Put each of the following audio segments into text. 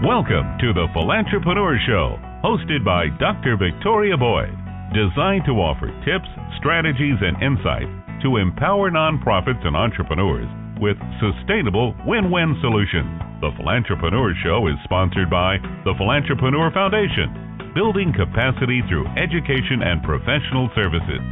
Welcome to the Philantrepreneur Show, hosted by Dr. Victoria Boyd, designed to offer tips, strategies, and insight to empower nonprofits and entrepreneurs with sustainable win-win solutions. The Philantrepreneur Show is sponsored by the Philantrepreneur Foundation, building capacity through education and professional services.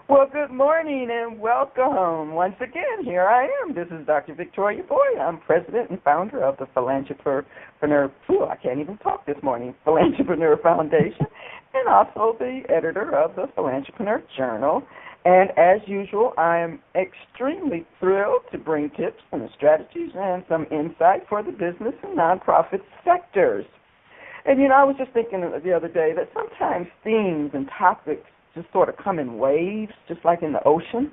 Well, good morning and welcome. Once again, here I am. This is Dr. Victoria Boyd. I'm president and founder of the Philantrepreneur, I can't even talk this morning, Philantrepreneur Foundation, and also the editor of the Philantrepreneur Journal. And as usual, I am extremely thrilled to bring tips and strategies and some insight for the business and nonprofit sectors. And, I was just thinking the other day that sometimes themes and topics just sort of come in waves, just like in the ocean.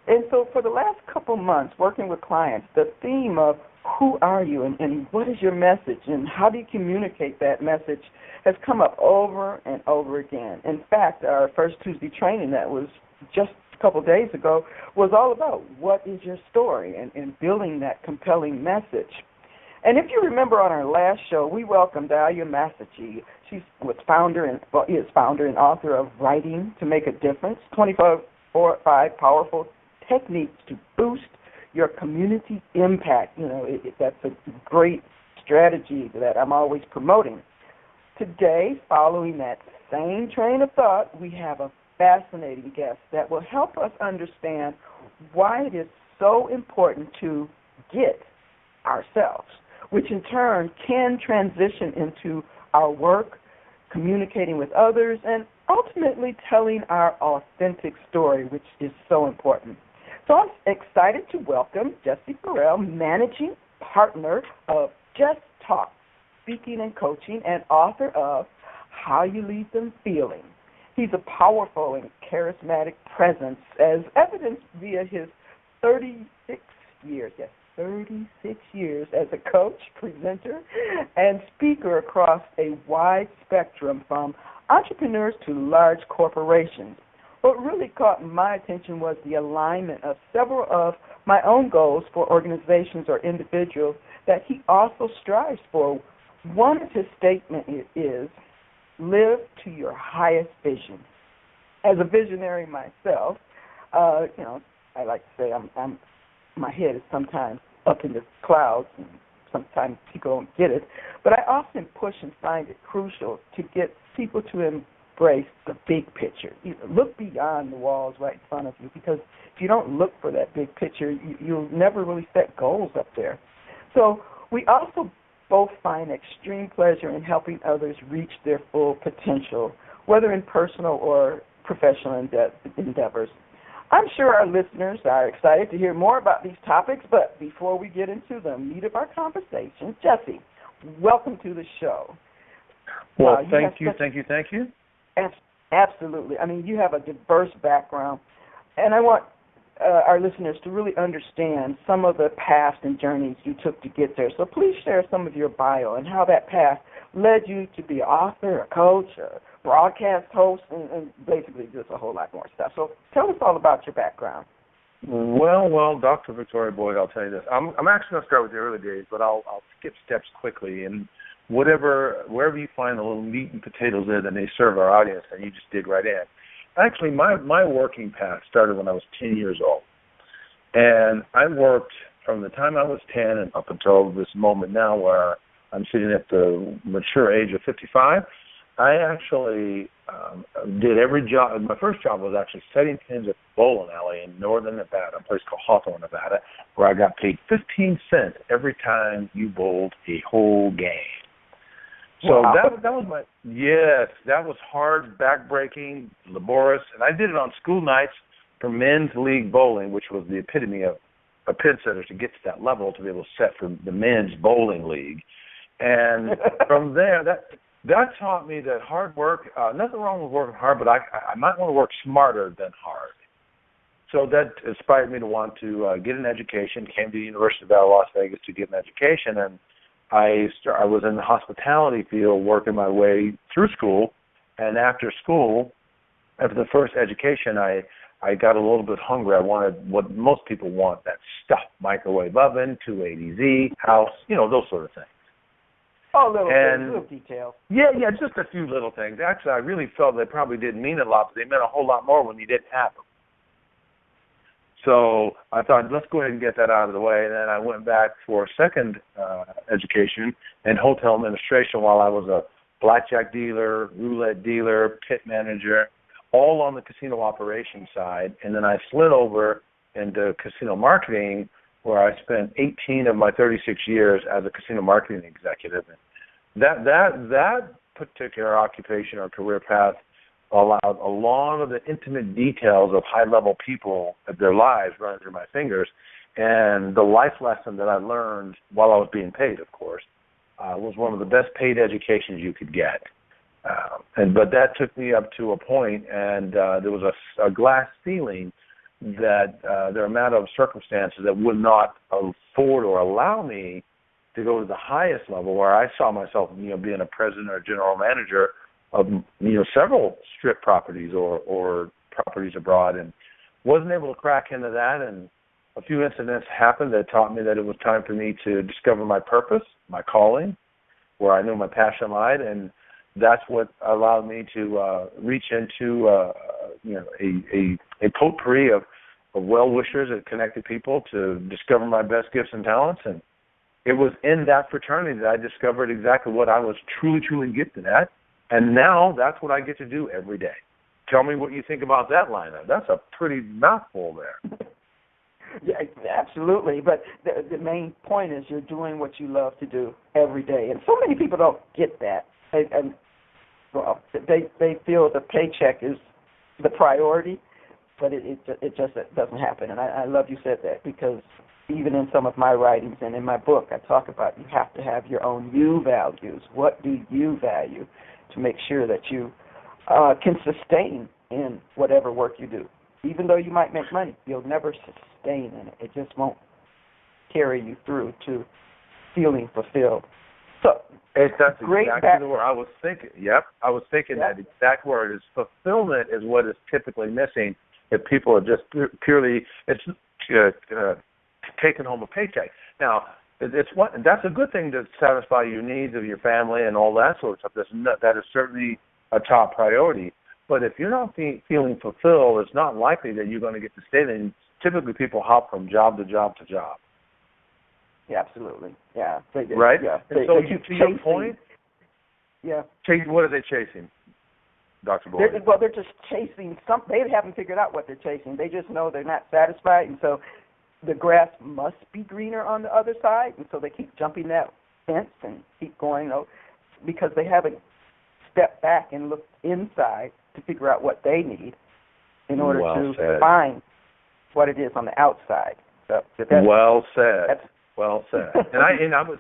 And so for the last couple months, working with clients, the theme of who are you and what is your message and how do you communicate that message has come up over and over again. In fact, our first Tuesday training that was just a couple days ago was all about what is your story and building that compelling message. And if you remember on our last show, we welcomed Alia Masachi. She is founder and author of Writing to Make a Difference, 25 powerful techniques to boost your community impact. That's a great strategy that I'm always promoting. Today, following that same train of thought, we have a fascinating guest that will help us understand why it is so important to get ourselves, which in turn can transition into our work, communicating with others, and ultimately telling our authentic story, which is so important. So I'm excited to welcome Jesse Ferrell, managing partner of JessTalk, speaking and coaching, and author of How You Leave Them Feeling. He's a powerful and charismatic presence, as evidenced via his 36 years as a coach, presenter, and speaker across a wide spectrum from entrepreneurs to large corporations. What really caught my attention was the alignment of several of my own goals for organizations or individuals that he also strives for. One of his statements is, live to your highest vision. As a visionary myself, I like to say my head is sometimes up in the clouds, and sometimes people don't get it. But I often push and find it crucial to get people to embrace the big picture. Look beyond the walls right in front of you, because if you don't look for that big picture, you'll never really set goals up there. So we also both find extreme pleasure in helping others reach their full potential, whether in personal or professional endeavors. I'm sure our listeners are excited to hear more about these topics, but before we get into the meat of our conversation, Jesse, welcome to the show. Well, thank you. Absolutely. I mean, you have a diverse background, and I want our listeners to really understand some of the paths and journeys you took to get there. So please share some of your bio and how that path led you to be an author, a coach, a broadcast host, and basically just a whole lot more stuff. So tell us all about your background. Well, Dr. Victoria Boyd, I'll tell you this. I'm actually going to start with the early days, but I'll skip steps quickly. And wherever you find the little meat and potatoes there that may serve our audience, and you just dig right in. Actually, my working path started when I was 10 years old. And I worked from the time I was 10 and up until this moment now where I'm sitting at the mature age of 55. I actually did every job. My first job was actually setting pins at the bowling alley in northern Nevada, a place called Hawthorne, Nevada, where I got paid 15 cents every time you bowled a whole game. So wow. that was hard, backbreaking, laborious, and I did it on school nights for men's league bowling, which was the epitome of a pin setter to get to that level to be able to set for the men's bowling league. And from there, that taught me that hard work, nothing wrong with working hard, but I might want to work smarter than hard. So that inspired me to want to get an education. Came to the University of Las Vegas to get an education, and I was in the hospitality field working my way through school, and after school, after the first education, I I got a little bit hungry. I wanted what most people want, that stuff, microwave oven, 280Z, house, those sort of things. Oh, little details. Yeah, just a few little things. Actually, I really felt they probably didn't mean a lot, but they meant a whole lot more when you didn't have them. So I thought, let's go ahead and get that out of the way. And then I went back for a second education in hotel administration while I was a blackjack dealer, roulette dealer, pit manager, all on the casino operations side. And then I slid over into casino marketing, where I spent 18 of my 36 years as a casino marketing executive. That particular occupation or career path allowed a lot of the intimate details of high-level people of their lives running through my fingers. And the life lesson that I learned while I was being paid, of course, was one of the best paid educations you could get. But that took me up to a point, and there was a glass ceiling that there are a matter of circumstances that would not afford or allow me to go to the highest level, where I saw myself, being a president or general manager of, several strip properties or properties abroad, and wasn't able to crack into that. And a few incidents happened that taught me that it was time for me to discover my purpose, my calling, where I knew my passion lied, and that's what allowed me to reach into a potpourri of well-wishers and connected people to discover my best gifts and talents. And it was in that fraternity that I discovered exactly what I was truly, truly gifted at. And now that's what I get to do every day. Tell me what you think about that lineup. That's a pretty mouthful there. Yeah, absolutely. But the main point is you're doing what you love to do every day. And so many people don't get that. They feel the paycheck is the priority, but it just doesn't happen. And I love you said that, because even in some of my writings and in my book, I talk about you have to have your own you values. What do you value to make sure that you can sustain in whatever work you do? Even though you might make money, you'll never sustain in it. It just won't carry you through to feeling fulfilled. So that's exactly the word I was thinking. Yep, I was thinking that exact word is fulfillment is what is typically missing if people are just purely taking home a paycheck. Now, that's a good thing to satisfy your needs of your family and all that sort of stuff. That is certainly a top priority. But if you're not feeling fulfilled, it's not likely that you're going to get to stay there. And typically, people hop from job to job to job. Yeah, absolutely. Yeah. Right? Yeah. And so to your point, what are they chasing, Dr. Boyd? They're just chasing something. They haven't figured out what they're chasing. They just know they're not satisfied, and so the grass must be greener on the other side, and so they keep jumping that fence and keep going, because they haven't stepped back and looked inside to figure out what they need in order to find what it is on the outside. So well said. And I would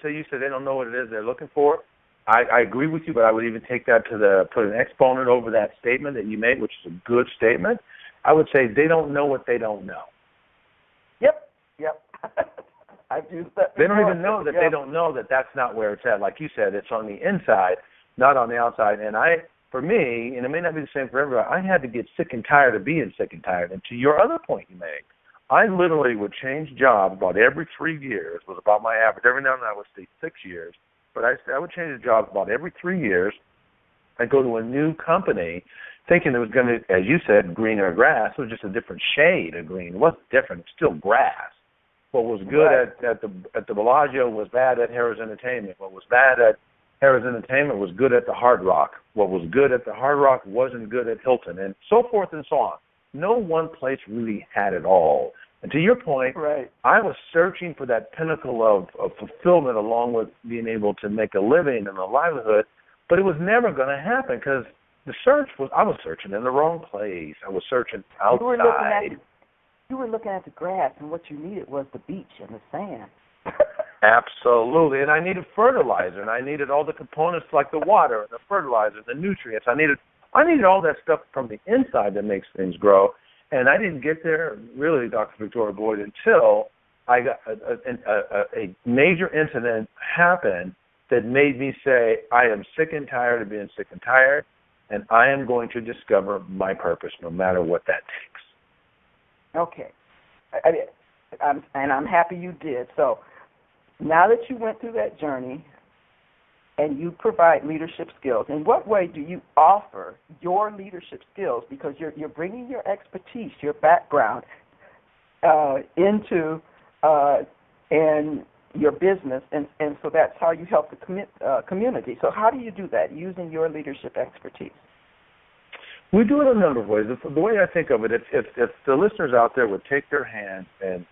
say you said they don't know what it is they're looking for. I agree with you, but I would even take that to put an exponent over that statement that you made, which is a good statement. I would say they don't know what they don't know. Yep. I've used that before. They don't even know that they don't know that that's not where it's at. Like you said, it's on the inside, not on the outside. And for me, and it may not be the same for everybody, I had to get sick and tired of being sick and tired. And to your other point you make, I literally would change jobs about every 3 years, was about my average. Every now and then I would stay 6 years. But I would change the jobs about every 3 years. I'd go to a new company thinking it was going to, as you said, greener grass. It was just a different shade of green. It wasn't different. It's still grass. What was good at the Bellagio was bad at Harrah's Entertainment. What was bad at Harrah's Entertainment was good at the Hard Rock. What was good at the Hard Rock wasn't good at Hilton, and so forth and so on. No one place really had it all. And to your point, I was searching for that pinnacle of fulfillment along with being able to make a living and a livelihood, but it was never going to happen because I was searching in the wrong place. I was searching outside. You were looking at the grass, and what you needed was the beach and the sand. Absolutely, and I needed fertilizer, and I needed all the components like the water and the fertilizer, the nutrients. I needed all that stuff from the inside that makes things grow, and I didn't get there, really, Dr. Victoria Boyd, until I got a major incident happened that made me say, I am sick and tired of being sick and tired, and I am going to discover my purpose no matter what that takes. Okay. I'm happy you did. So now that you went through that journey and you provide leadership skills, in what way do you offer your leadership skills? Because you're bringing your expertise, your background into and your business, and so that's how you help the community. So how do you do that, using your leadership expertise? We do it a number of ways. The way I think of it, if the listeners out there would take their hands and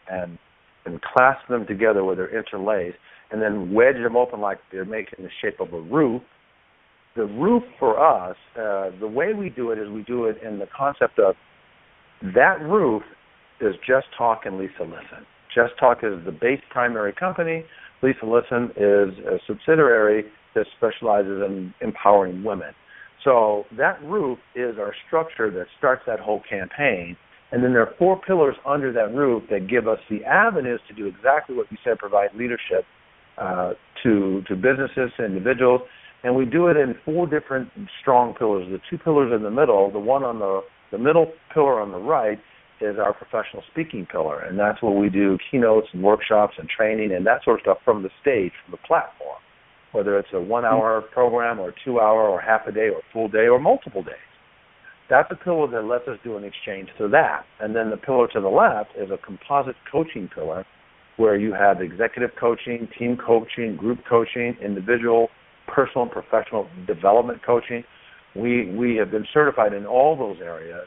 clasp them together where they're interlaced, and then wedge them open like they're making the shape of a roof, the roof for us, the way we do it is we do it in the concept of that roof is JessTalk and Lisa Listen. JessTalk is the base primary company. Lisa Listen is a subsidiary that specializes in empowering women. So that roof is our structure that starts that whole campaign. And then there are 4 pillars under that roof that give us the avenues to do exactly what you said, provide leadership to businesses, to individuals. And we do it in 4 different strong pillars. The 2 pillars in the middle, the one on the middle pillar on the right is our professional speaking pillar. And that's where we do keynotes and workshops and training and that sort of stuff from the stage, from the platform, whether it's a 1-hour program or a 2-hour or half a day or a full day or multiple days. That's a pillar that lets us do an exchange to that. And then the pillar to the left is a composite coaching pillar where you have executive coaching, team coaching, group coaching, individual, personal and professional development coaching. We have been certified in all those areas.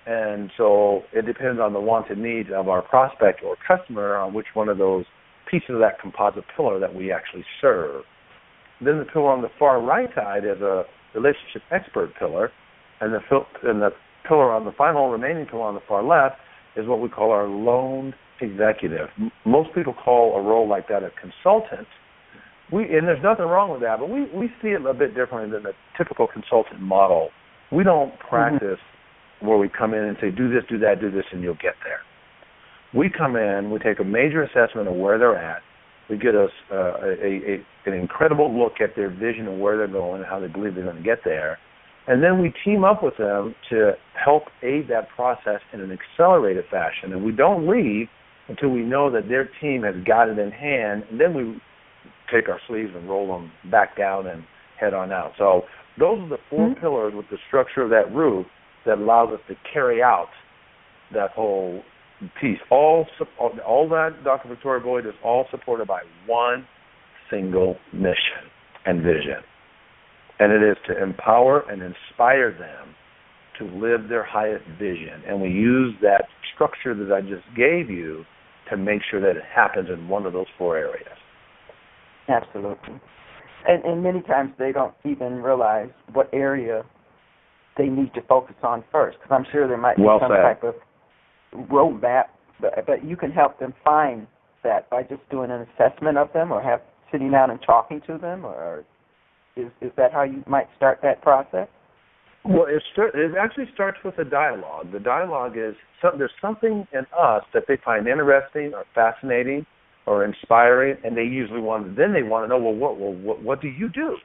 And so it depends on the wants and needs of our prospect or customer on which one of those pieces of that composite pillar that we actually serve. Then the pillar on the far right side is a relationship expert pillar, and the pillar on the final remaining pillar on the far left is what we call our lone executive. Most people call a role like that a consultant. And there's nothing wrong with that, but we see it a bit differently than the typical consultant model. We don't practice where we come in and say, do this, do that, do this, and you'll get there. We come in, we take a major assessment of where they're at. We get us an incredible look at their vision and where they're going and how they believe they're going to get there. And then we team up with them to help aid that process in an accelerated fashion. And we don't leave until we know that their team has got it in hand, and then we take our sleeves and roll them back down and head on out. So those are the 4 pillars with the structure of that roof that allows us to carry out that whole piece. All that, Dr. Victoria Boyd, is all supported by one single mission and vision. And it is to empower and inspire them to live their highest vision. And we use that structure that I just gave you to make sure that it happens in one of those 4 areas. Absolutely. And many times they don't even realize what area they need to focus on first, because I'm sure there might be some type of roadmap, but you can help them find that by just doing an assessment of them or sitting down and talking to them, or is that how you might start that process? Well, it actually starts with a dialogue. The dialogue is there's something in us that they find interesting or fascinating or inspiring, and they usually want to know, what do you do?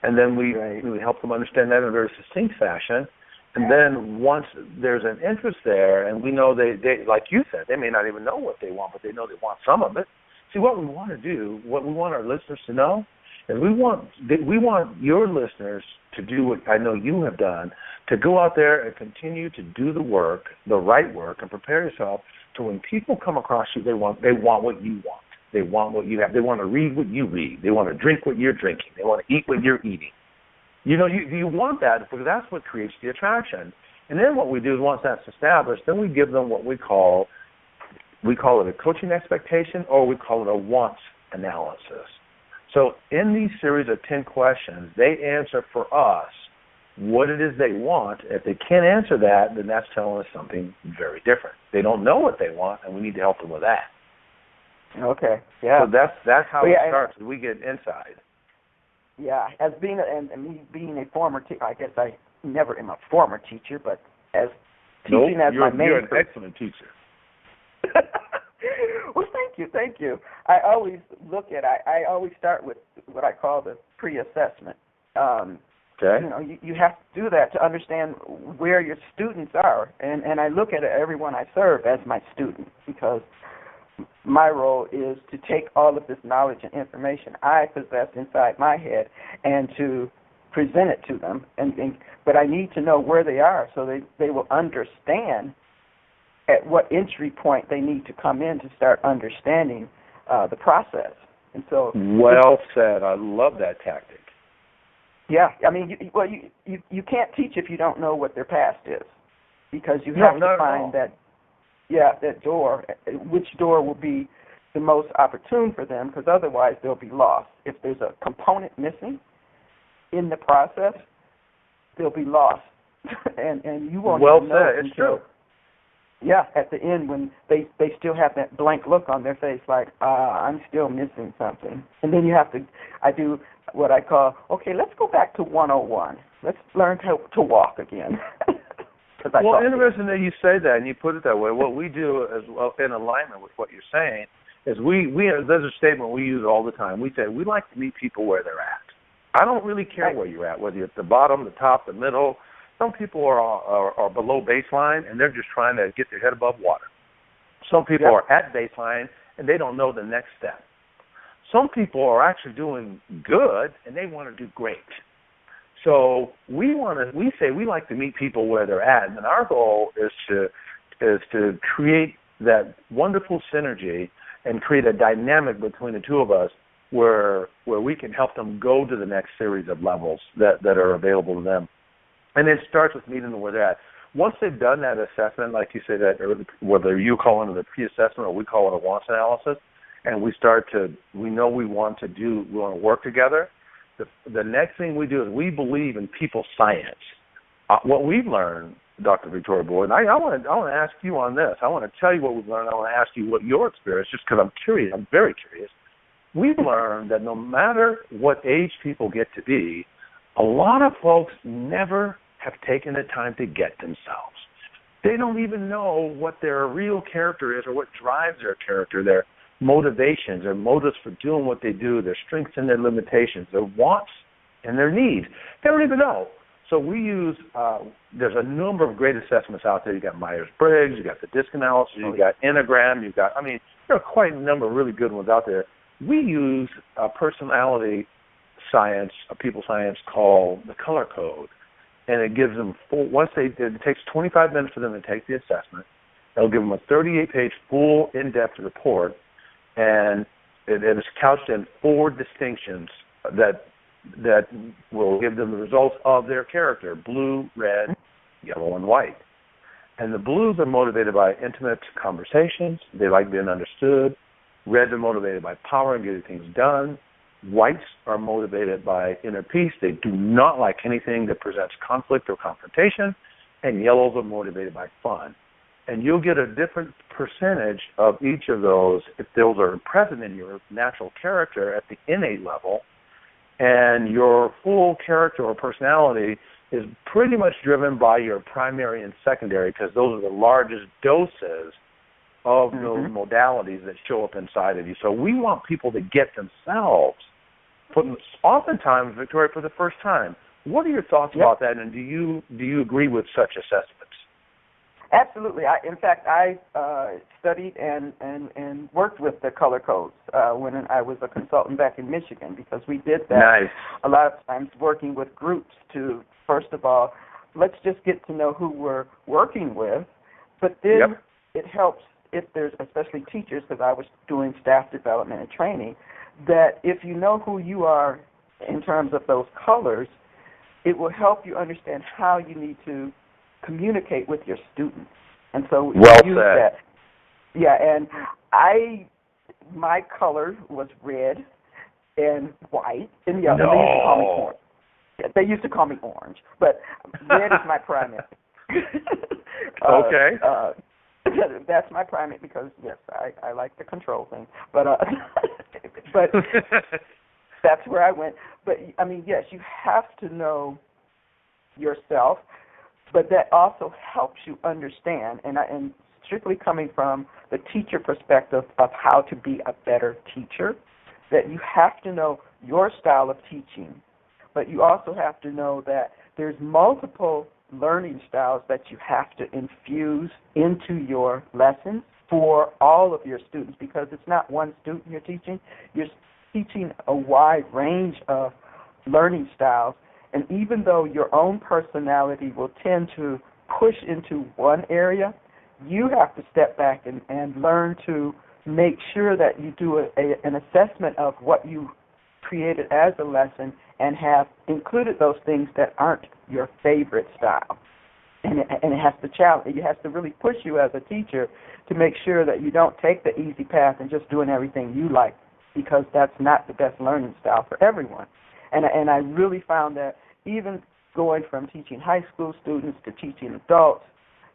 And then we help them understand that in a very succinct fashion. And then once there's an interest there, and we know they like you said, they may not even know what they want, but they know they want some of it. See, what we want to do, what we want our listeners to know, is we want your listeners to do what I know you have done, to go out there and continue to do the work, the right work, and prepare yourself to when people come across you, they want what you want. They want what you have. They want to read what you read. They want to drink what you're drinking. They want to eat what you're eating. You want that because that's what creates the attraction. And then what we do is once that's established, then we give them what we call it a coaching expectation, or we call it a wants analysis. So in these series of 10 questions, they answer for us what it is they want. If they can't answer that, then that's telling us something very different. They don't know what they want, and we need to help them with that. Okay. Yeah. So that's how it starts. We get inside. Yeah. As being a former teacher, I guess I never am a former teacher, but as teaching as my main. You're an excellent teacher. Well, thank you. I always start with what I call the pre-assessment. Okay. You have to do that to understand where your students are. And I look at everyone I serve as my student, because my role is to take all of this knowledge and information I possess inside my head and to present it to them. But I need to know where they are so they will understand at what entry point they need to come in to start understanding the process. And so, well said. I love that tactic. Yeah, I mean, you can't teach if you don't know what their past is, because you have to find that door, which door will be the most opportune for them, because otherwise they'll be lost. If there's a component missing in the process, they'll be lost, and you won't even know. Well said. It's true. Yeah, at the end when they still have that blank look on their face, like, I'm still missing something. And then I do what I call, okay, let's go back to 101. Let's learn to walk again. Well, interesting that you say that and you put it that way. What we do as well, in alignment with what you're saying, is there's a statement we use all the time. We say we like to meet people where they're at. I don't really care where you're at, whether you're at the bottom, the top, the middle. Some people are below baseline, and they're just trying to get their head above water. Some people are at baseline, and they don't know the next step. Some people are actually doing good, and they want to do great. So we say we like to meet people where they're at, and our goal is to create that wonderful synergy and create a dynamic between the two of us where we can help them go to the next series of levels that are available to them. And it starts with meeting them where they're at. Once they've done that assessment, like you say, that whether you call it the pre-assessment or we call it a wants analysis, and we know we want to work together, the next thing we do is we believe in people science. What we've learned, Dr. Victoria Boyd, and I want to ask you on this. I want to tell you what we've learned. I want to ask you what your experience, just because I'm curious. I'm very curious. We've learned that no matter what age people get to be, a lot of folks never have taken the time to get themselves. They don't even know what their real character is or what drives their character, their motivations, their motives for doing what they do, their strengths and their limitations, their wants and their needs. They don't even know. So we use, there's a number of great assessments out there. You got Myers-Briggs, you got the DISC analysis, you got Enneagram, there are quite a number of really good ones out there. We use a personality science, a people science called the color code. And it gives them it takes 25 minutes for them to take the assessment. It'll give them a 38-page full in-depth report, and it is couched in 4 distinctions that will give them the results of their character: blue, red, yellow, and white. And the blues are motivated by intimate conversations. They like being understood. Reds are motivated by power and getting things done. Whites are motivated by inner peace. They do not like anything that presents conflict or confrontation. And yellows are motivated by fun. And you'll get a different percentage of each of those if those are present in your natural character at the innate level. And your full character or personality is pretty much driven by your primary and secondary, because those are the largest doses of those modalities that show up inside of you. So we want people to get themselves, oftentimes, Victoria, for the first time. What are your thoughts about that, and do you agree with such assessments? Absolutely. In fact, I studied and worked with the color codes when I was a consultant back in Michigan, because we did that a lot of times, working with groups to, first of all, let's just get to know who we're working with, but then it helps if there's, especially teachers, because I was doing staff development and training, that if you know who you are in terms of those colors, it will help you understand how you need to communicate with your students. And so we use that. Yeah, and my color was red and white and yellow. They used to call me orange. They used to call me orange, but red is my primary. Okay. That's my primary, because yes, I like to control things, but but that's where I went. But I mean, yes, you have to know yourself, but that also helps you understand, and strictly coming from the teacher perspective of how to be a better teacher, that you have to know your style of teaching but you also have to know that there's multiple learning styles that you have to infuse into your lessons for all of your students, because it's not one student you're teaching a wide range of learning styles. And even though your own personality will tend to push into one area, you have to step back and learn to make sure that you do an assessment of what you created as a lesson and have included those things that aren't your favorite style. And it has to challenge. It has to really push you as a teacher to make sure that you don't take the easy path and just doing everything you like, because that's not the best learning style for everyone. And I really found that even going from teaching high school students to teaching adults,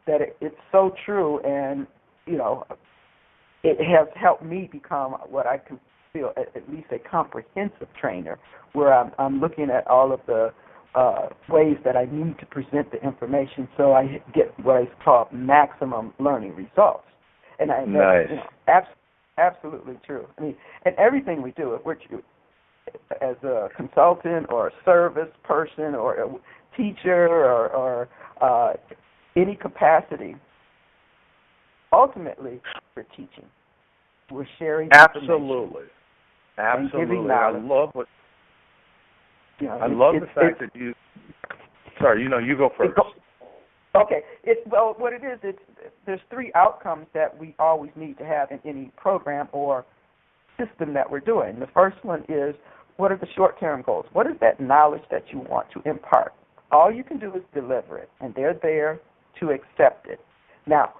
that it's so true, and, you know, it has helped me become what I can feel at least a comprehensive trainer, where I'm looking at all of the ways that I need to present the information so I get what is called maximum learning results. And nice. You know, absolutely true. I mean, and everything we do, if we're as a consultant or a service person or a teacher or any capacity, ultimately we're teaching. We're sharing Absolutely. And giving I knowledge. love what. You know, I love the fact that you. Sorry, you go first. Okay. Well, what it is, there's three outcomes that we always need to have in any program or system that we're doing. The first one is, what are the short-term goals? What is that knowledge that you want to impart? All you can do is deliver it, and they're there to accept it. Now,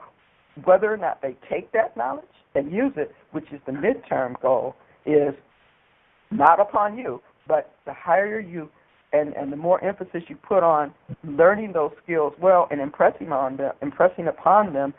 whether or not they take that knowledge and use it, which is the midterm goal, is not upon you, but the higher you and the more emphasis you put on learning those skills well and impressing upon them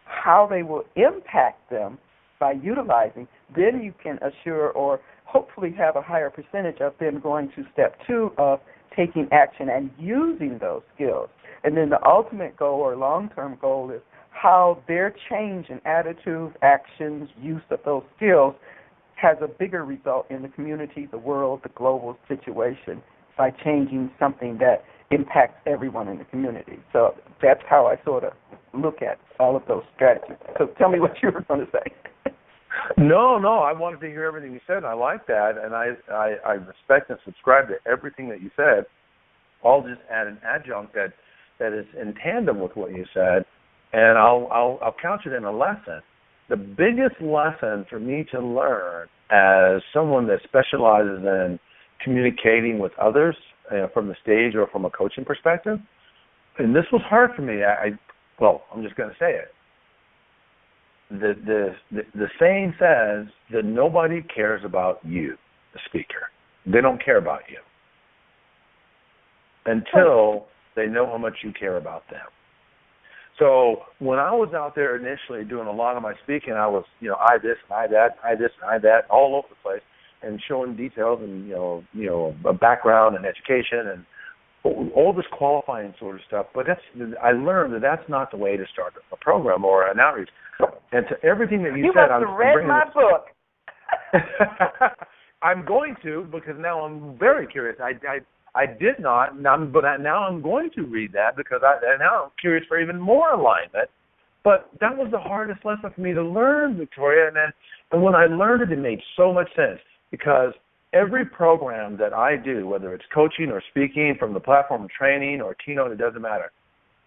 how they will impact them by utilizing, then you can assure or hopefully have a higher percentage of them going to step 2 of taking action and using those skills. And then the ultimate goal or long-term goal is how their change in attitudes, actions, use of those skills has a bigger result in the community, the world, the global situation by changing something that impacts everyone in the community. So that's how I sort of look at all of those strategies. So tell me what you were going to say. No, I wanted to hear everything you said, and I like that, and I respect and subscribe to everything that you said. I'll just add an adjunct that is in tandem with what you said, and I'll couch it in a lesson. The biggest lesson for me to learn as someone that specializes in communicating with others from the stage or from a coaching perspective, and this was hard for me. I'm just going to say it. The saying says that nobody cares about you, the speaker. They don't care about you until they know how much you care about them. So when I was out there initially doing a lot of my speaking, I was, I this, I that, all over the place, and showing details and a background and education and all this qualifying sort of stuff. But I learned that that's not the way to start a program or an outreach. And to everything that you said, must have read my book. I'm going to, because now I'm very curious. I did not, but now I'm going to read that because now I'm curious for even more alignment. But that was the hardest lesson for me to learn, Victoria. And when I learned it, it made so much sense, because every program that I do, whether it's coaching or speaking, from the platform training or keynote, it doesn't matter.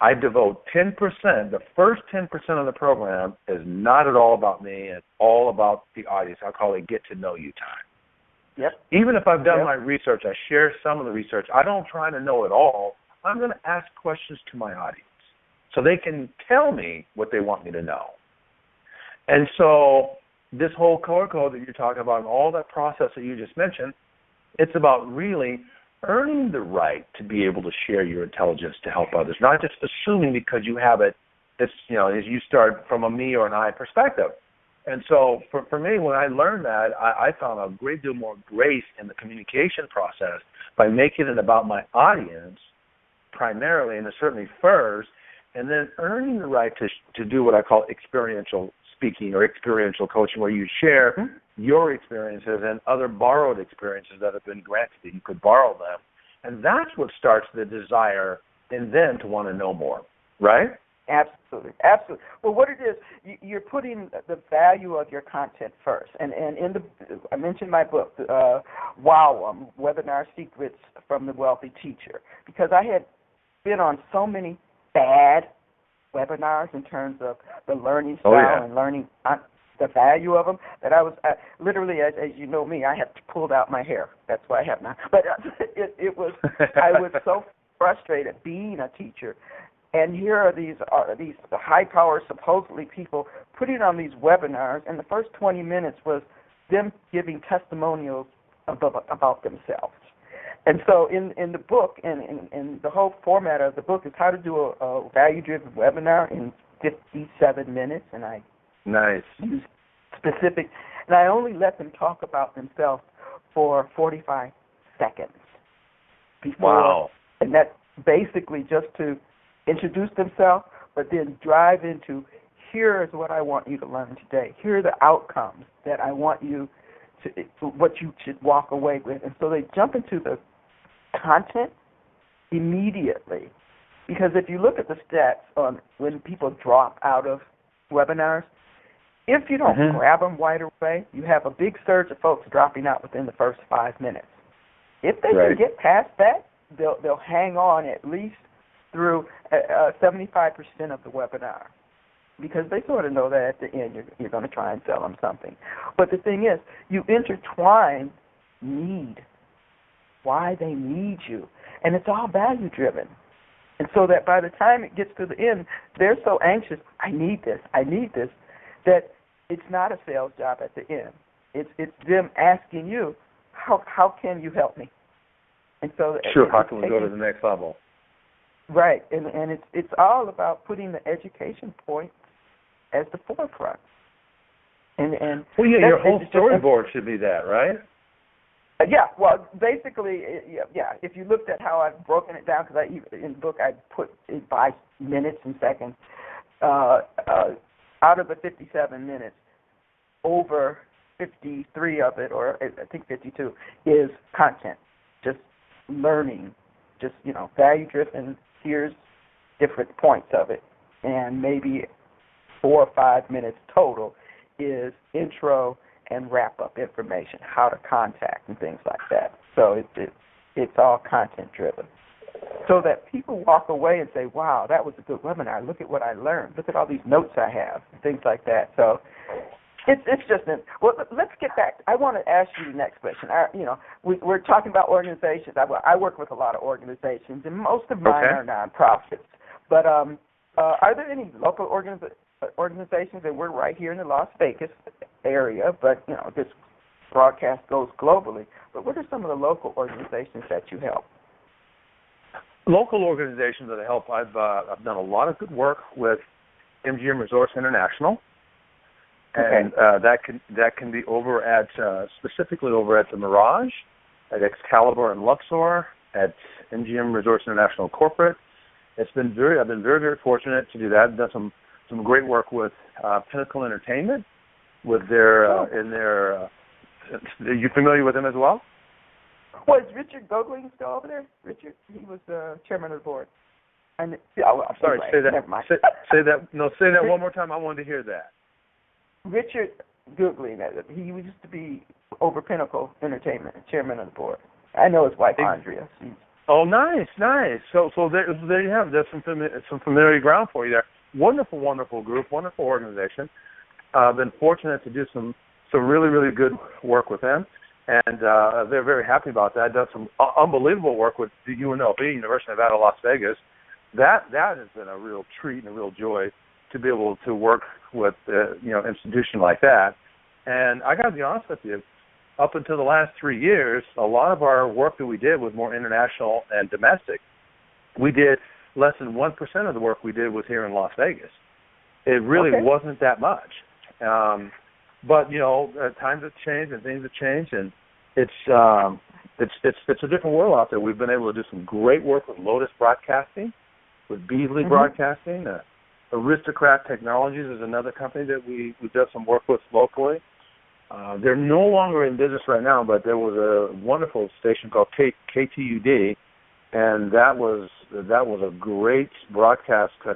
I devote 10%. The first 10% of the program is not at all about me. It's all about the audience. I call it get to know you time. Yep. Even if I've done my research, I share some of the research. I don't try to know it all. I'm going to ask questions to my audience so they can tell me what they want me to know. And so this whole core code that you're talking about and all that process that you just mentioned, it's about really earning the right to be able to share your intelligence to help others, not just assuming because you have it. It's, as you start from a me or an I perspective. And so for me, when I learned that, I found a great deal more grace in the communication process by making it about my audience primarily, and certainly first, and then earning the right to do what I call experiential speaking or experiential coaching, where you share your experiences and other borrowed experiences that have been granted that you could borrow them And that's what starts the desire and then to want to know more, right? Absolutely, absolutely. Well, what it is, you're putting the value of your content first. And I mentioned my book, Wow, Webinar Secrets from the Wealthy Teacher, because I had been on so many bad webinars in terms of the learning style and learning the value of them, that I was literally, as you know me, I had pulled out my hair. That's why I have now. But it was, I was so frustrated being a teacher. And here are these high-power, supposedly people putting on these webinars, and the first 20 minutes was them giving testimonials about themselves. And so in the book, and the whole format of the book is how to do a value-driven webinar in 57 minutes, and I use specific, and I only let them talk about themselves for 45 seconds before. Wow. And that's basically just to introduce themselves, but then drive into, here is what I want you to learn today. Here are the outcomes that I want you to, what you should walk away with. And so they jump into the content immediately. Because if you look at the stats on when people drop out of webinars, if you don't grab them right away, you have a big surge of folks dropping out within the first 5 minutes. If they can get past that, they'll hang on at least through 75% of the webinar, because they sort of know that at the end you're going to try and sell them something. But the thing is, you intertwine need, why they need you, and it's all value-driven. And so that by the time it gets to the end, they're so anxious, I need this, that it's not a sales job at the end. It's them asking you, how can you help me? And so how can we go to the next level? Right, and it's all about putting the education point as the forefront. And well, yeah, your whole storyboard should be that, right? Yeah, well, basically, yeah. If you looked at how I've broken it down, because in the book I put it by minutes and seconds. Out of the 57 minutes, over 53 of it, or I think 52, is content, just learning, just value-driven. Here's different points of it, and maybe 4 or 5 minutes total is intro and wrap-up information, how to contact and things like that. So it's all content-driven, so that people walk away and say, wow, that was a good webinar. Look at what I learned. Look at all these notes I have, and things like that. So it's just well, let's get back. I want to ask you the next question. We're talking about organizations. I work with a lot of organizations, and most of mine are nonprofits. But are there any local organizations? And we're right here in the Las Vegas area, but this broadcast goes globally. But what are some of the local organizations that you help? Local organizations that I help, I've done a lot of good work with MGM Resorts International. And that can be over at specifically over at the Mirage, at Excalibur and Luxor, at MGM Resorts International Corporate. I've been very, very fortunate to do that. I've done some great work with Pinnacle Entertainment, with are you familiar with them as well? Well, is Richard Gogling still over there? Richard, he was the chairman of the board. I'm sorry, anyway, say that. Never mind. Say that. No, say that one more time. I wanted to hear that. Richard Gogling, he used to be over Pinnacle Entertainment, chairman of the board. I know his wife, Andrea. Oh, nice. So there you have. There's some familiar ground for you there. Wonderful group, wonderful organization. I've been fortunate to do some really, really good work with them, and they're very happy about that. I've done some unbelievable work with the UNLV, University of Nevada, Las Vegas. That has been a real treat and a real joy to be able to work with institution like that. And I got to be honest with you, up until the last 3 years, a lot of our work that we did was more international and domestic. We did less than 1% of the work we did was here in Las Vegas. It really wasn't that much. But times have changed and things have changed, and it's a different world out there. We've been able to do some great work with Lotus Broadcasting, with Beasley Broadcasting. Aristocrat Technologies is another company that we did some work with locally. They're no longer in business right now, but there was a wonderful station called KTUD and that was a great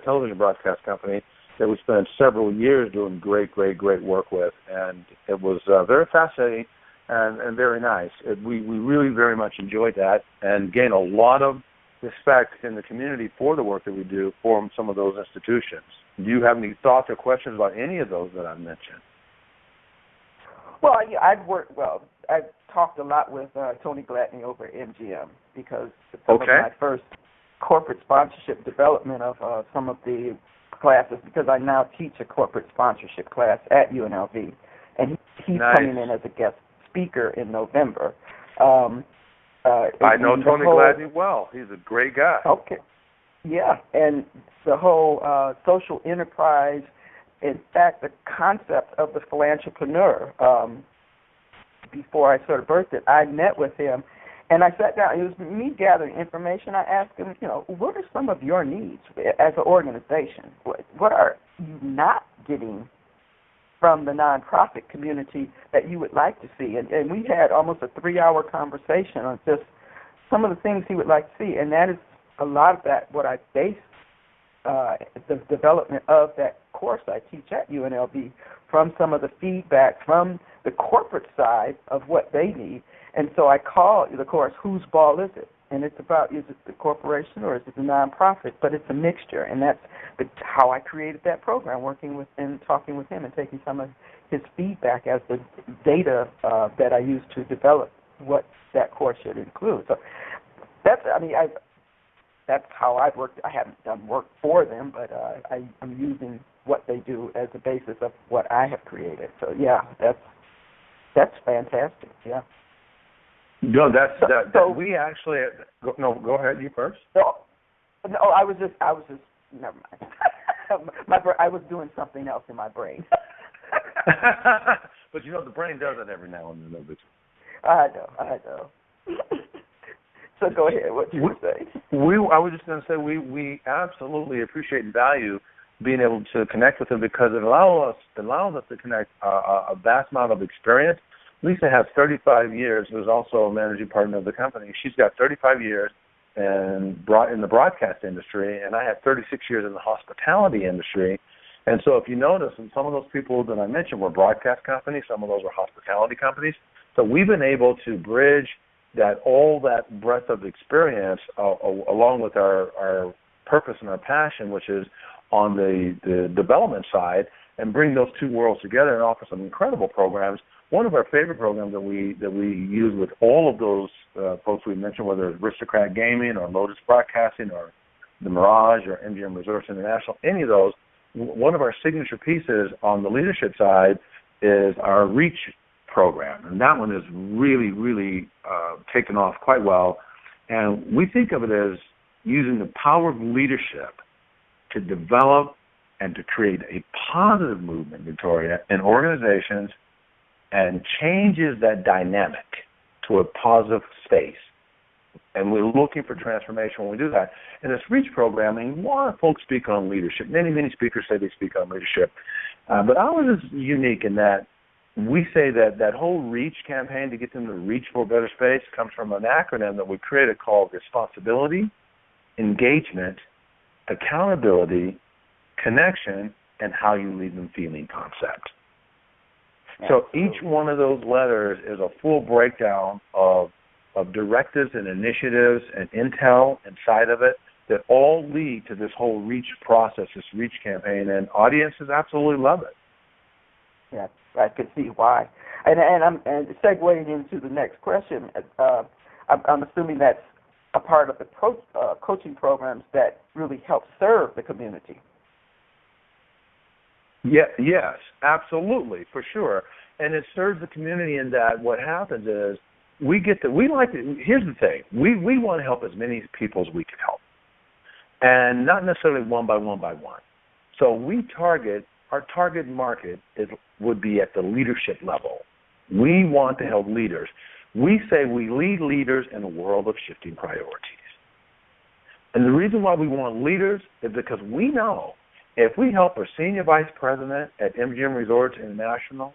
television broadcast company that we spent several years doing great work with, and it was very fascinating and very nice. We really very much enjoyed that and gained a lot of respect in the community for the work that we do for some of those institutions. Do you have any thoughts or questions about any of those that I've mentioned? Well, I've talked a lot with Tony Gladney over at MGM because some of my first corporate sponsorship development of some of the classes, because I now teach a corporate sponsorship class at UNLV, and he's coming in as a guest speaker in November. I know Tony Gladney well. He's a great guy. Okay. Yeah, and the whole social enterprise, in fact, the concept of the Philantrepreneur, before I sort of birthed it, I met with him, and I sat down. It was me gathering information. I asked him, what are some of your needs as an organization? What are you not getting from the nonprofit community that you would like to see? And we had almost a 3-hour conversation on just some of the things he would like to see, and that is a lot of that what I base the development of that course I teach at UNLV from some of the feedback from the corporate side of what they need. And so I call the course, Whose Ball Is It? And it's about, is it the corporation or is it the nonprofit? But it's a mixture, and that's how I created that program, working with and talking with him and taking some of his feedback as the data that I use to develop what that course should include. So that's how I've worked. I haven't done work for them, but I'm using what they do as the basis of what I have created. So yeah, that's fantastic. Yeah. No, we actually. Go ahead. You first. No, I was just. Never mind. I was doing something else in my brain. But the brain does it every now and then. I know. So go ahead. What you say? I was just going to say we absolutely appreciate and value being able to connect with them because it allows us to connect a vast amount of experience. Lisa has 35 years. Who's also a managing partner of the company. She's got 35 years in the broadcast industry, and I have 36 years in the hospitality industry. And so if you notice, and some of those people that I mentioned were broadcast companies, some of those were hospitality companies. So we've been able to bridge all that breadth of experience along with our purpose and our passion, which is on the development side, and bring those two worlds together and offer some incredible programs. One of our favorite programs that we use with all of those folks we mentioned, whether it's Aristocrat Gaming or Lotus Broadcasting or the Mirage or MGM Resorts International, any of those, one of our signature pieces on the leadership side is our Reach program, and that one is really, really taken off quite well. And we think of it as using the power of leadership to develop and to create a positive movement, Victoria, in organizations and changes that dynamic to a positive space. And we're looking for transformation when we do that. In this Reach programming, a lot of folks speak on leadership. Many speakers say they speak on leadership. But ours is unique in that we say that whole Reach campaign to get them to reach for a better space comes from an acronym that we created called responsibility, engagement, accountability, connection, and how you leave them feeling concept. So each one of those letters is a full breakdown of directives and initiatives and intel inside of it that all lead to this whole Reach process, this Reach campaign, and audiences absolutely love it. Yeah, I could see why. And segueing into the next question, I'm assuming that's a part of the coaching programs that really help serve the community. Yeah, yes, absolutely, for sure. And it serves the community in that what happens is here's the thing, we want to help as many people as we can help. And not necessarily one by one. So our target market would be at the leadership level. We want to help leaders. We say we lead leaders in a world of shifting priorities. And the reason why we want leaders is because we know if we help a senior vice president at MGM Resorts International,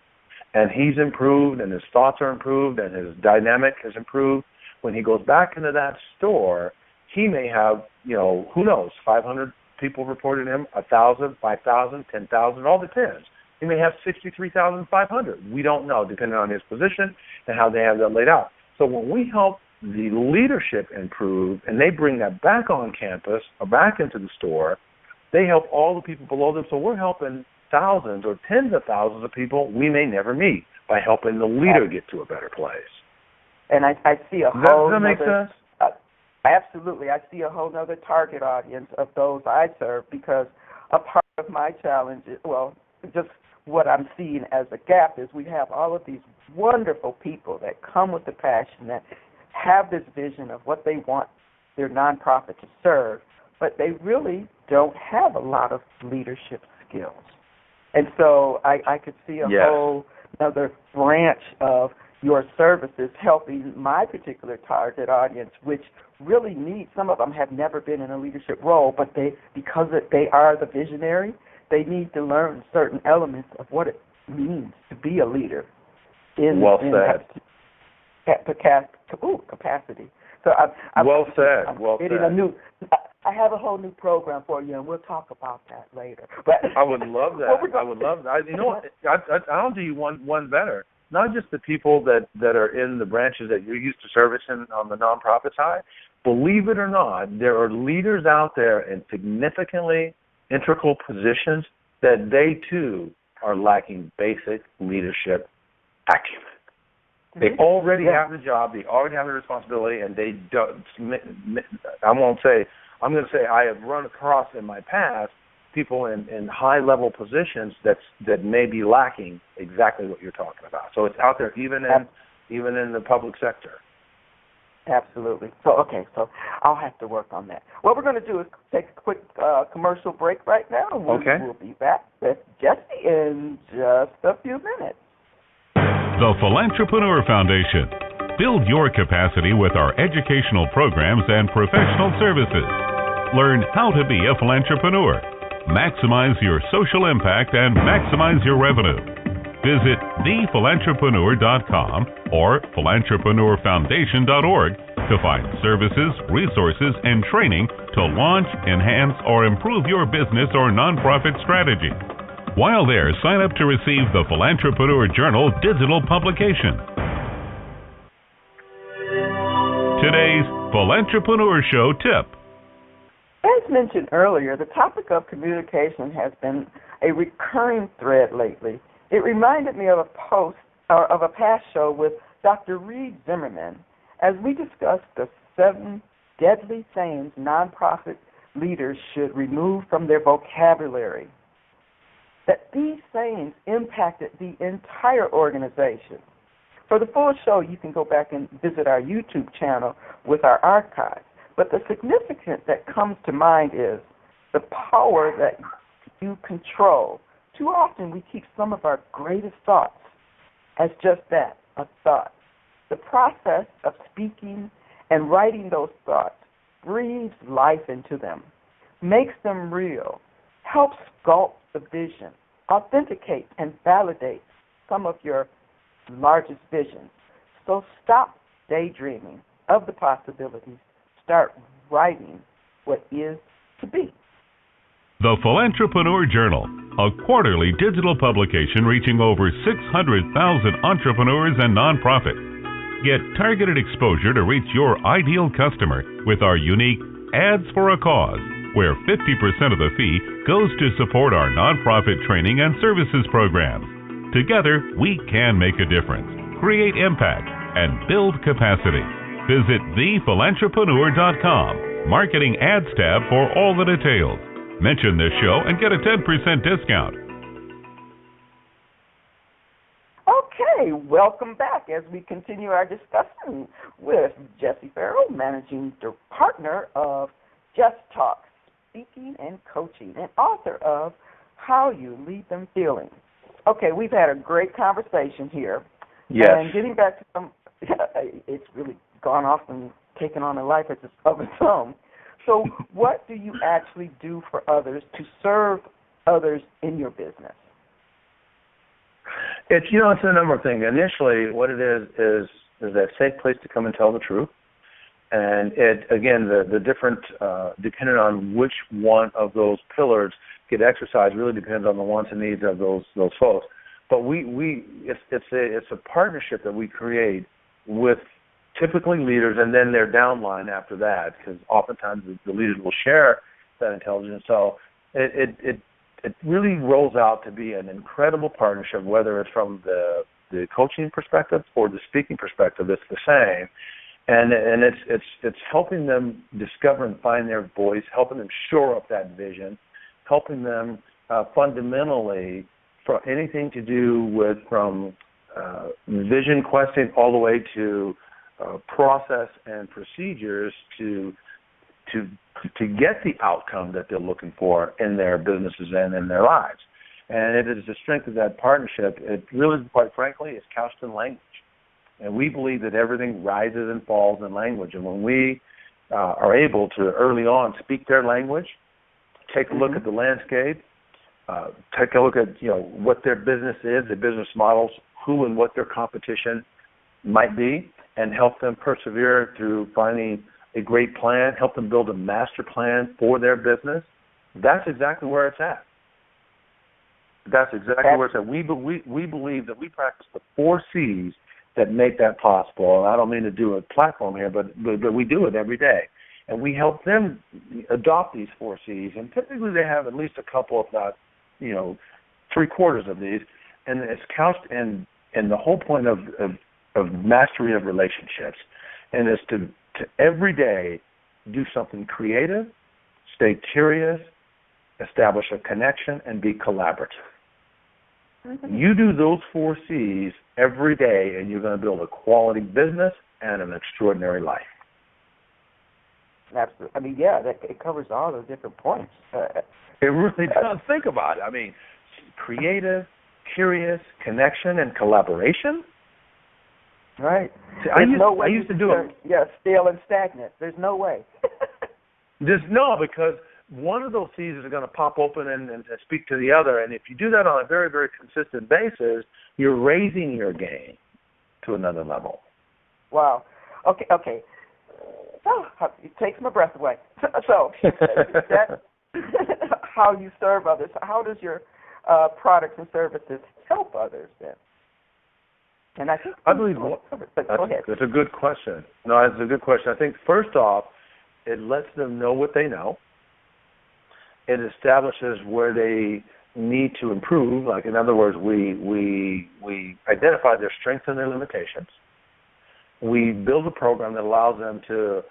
and he's improved and his thoughts are improved and his dynamic has improved, when he goes back into that store, he may have, who knows, 500 people reported him, 1,000, 5,000, 10,000, it all depends. He may have 63,500. We don't know, depending on his position and how they have that laid out. So when we help the leadership improve and they bring that back on campus or back into the store, they help all the people below them. So we're helping thousands or tens of thousands of people we may never meet by helping the leader get to a better place. And I see a whole Does that make sense? Absolutely. I see a whole other target audience of those I serve, because a part of my challenge is, just what I'm seeing as a gap is we have all of these wonderful people that come with the passion, that have this vision of what they want their nonprofit to serve, but they really don't have a lot of leadership skills. And so I could see a whole other branch of your services helping my particular target audience, which really needs, some of them have never been in a leadership role, but because they are the visionary, they need to learn certain elements of what it means to be a leader in capacity. So Well said. I have a whole new program for you, and we'll talk about that later. But I would love that. I would love that. You know what? I'll do you one better. Not just the people that are in the branches that you're used to servicing on the nonprofit side. Believe it or not, there are leaders out there in significantly integral positions that they too are lacking basic leadership acumen. They already have the job, they already have the responsibility, and they don't. I'm going to say I have run across in my past people in high-level positions that may be lacking exactly what you're talking about. So it's out there even in the public sector. Absolutely. So I'll have to work on that. What we're going to do is take a quick commercial break right now, and we'll be back with Jesse in just a few minutes. The Philantrepreneur Foundation. Build your capacity with our educational programs and professional services. Learn how to be a philantrepreneur. Maximize your social impact and maximize your revenue. Visit thephilantrepreneur.com or philantrepreneurfoundation.org to find services, resources, and training to launch, enhance, or improve your business or nonprofit strategy. While there, sign up to receive the Philantrepreneur Journal digital publication. Today's Philantrepreneur Show tip. As mentioned earlier, the topic of communication has been a recurring thread lately. It reminded me of a past show with Dr. Reed Zimmerman as we discussed the 7 deadly sayings nonprofit leaders should remove from their vocabulary. That these sayings impacted the entire organization. For the full show, you can go back and visit our YouTube channel with our archives. But the significance that comes to mind is the power that you control. Too often we keep some of our greatest thoughts as just that, a thought. The process of speaking and writing those thoughts breathes life into them, makes them real, helps sculpt the vision, authenticates and validates some of your largest visions. So stop daydreaming of the possibilities. Start writing what is to be. The Philantrepreneur Journal, a quarterly digital publication reaching over 600,000 entrepreneurs and nonprofits. Get targeted exposure to reach your ideal customer with our unique Ads for a Cause, where 50% of the fee goes to support our nonprofit training and services programs. Together, we can make a difference, create impact, and build capacity. Visit thephilantrepreneur.com, Marketing Ads tab for all the details. Mention this show and get a 10% discount. Okay, welcome back as we continue our discussion with Jesse Ferrell, Managing Partner of JessTalk, Speaking and Coaching, and author of How You Lead Them Feeling. Okay, we've had a great conversation here. Yes. And getting back to some, it's really gone off and taken on a life of its own. So what do you actually do for others to serve others in your business? It's a number of things. Initially, what it is that safe place to come and tell the truth. And again, the different, depending on which one of those pillars get exercised, really depends on the wants and needs of those folks. But it's a partnership that we create with typically leaders, and then their downline after that, because oftentimes the leaders will share that intelligence. So it really rolls out to be an incredible partnership, whether it's from the coaching perspective or the speaking perspective. It's the same. And it's helping them discover and find their voice, helping them shore up that vision, helping them fundamentally for anything to do with from vision questing all the way to process and procedures to get the outcome that they're looking for in their businesses and in their lives. And it is the strength of that partnership. It really, quite frankly, is couched in language. And we believe that everything rises and falls in language. And when we are able to early on speak their language, take a look at the landscape, take a look at what their business is, their business models, who and what their competition might be, and help them persevere through finding a great plan, help them build a master plan for their business, that's exactly where it's at. That's exactly where it's at. We believe that we practice the 4 C's that make that possible. And I don't mean to do a platform here, but we do it every day. And we help them adopt these 4 C's. And typically they have at least a couple, if not, 3/4 of these. And it's couched in the whole point of mastery of relationships. And it's to every day do something creative, stay curious, establish a connection, and be collaborative. Mm-hmm. You do those 4 C's every day, and you're going to build a quality business and an extraordinary life. Absolutely. I mean, it covers all those different points. It really does. Think about it. I mean, creative, curious, connection, and collaboration. Right. See, I used to do it. Yeah, stale and stagnant. There's no way. Because one of those C's is going to pop open and speak to the other. And if you do that on a very, very consistent basis, you're raising your game to another level. Wow. Okay. Oh, it takes my breath away. So that, how you serve others, how does your products and services help others then? And I believe go ahead. That's a good question. No, that's a good question. I think first off, it lets them know what they know. It establishes where they need to improve. Like, in other words, we identify their strengths and their limitations. We build a program that allows them to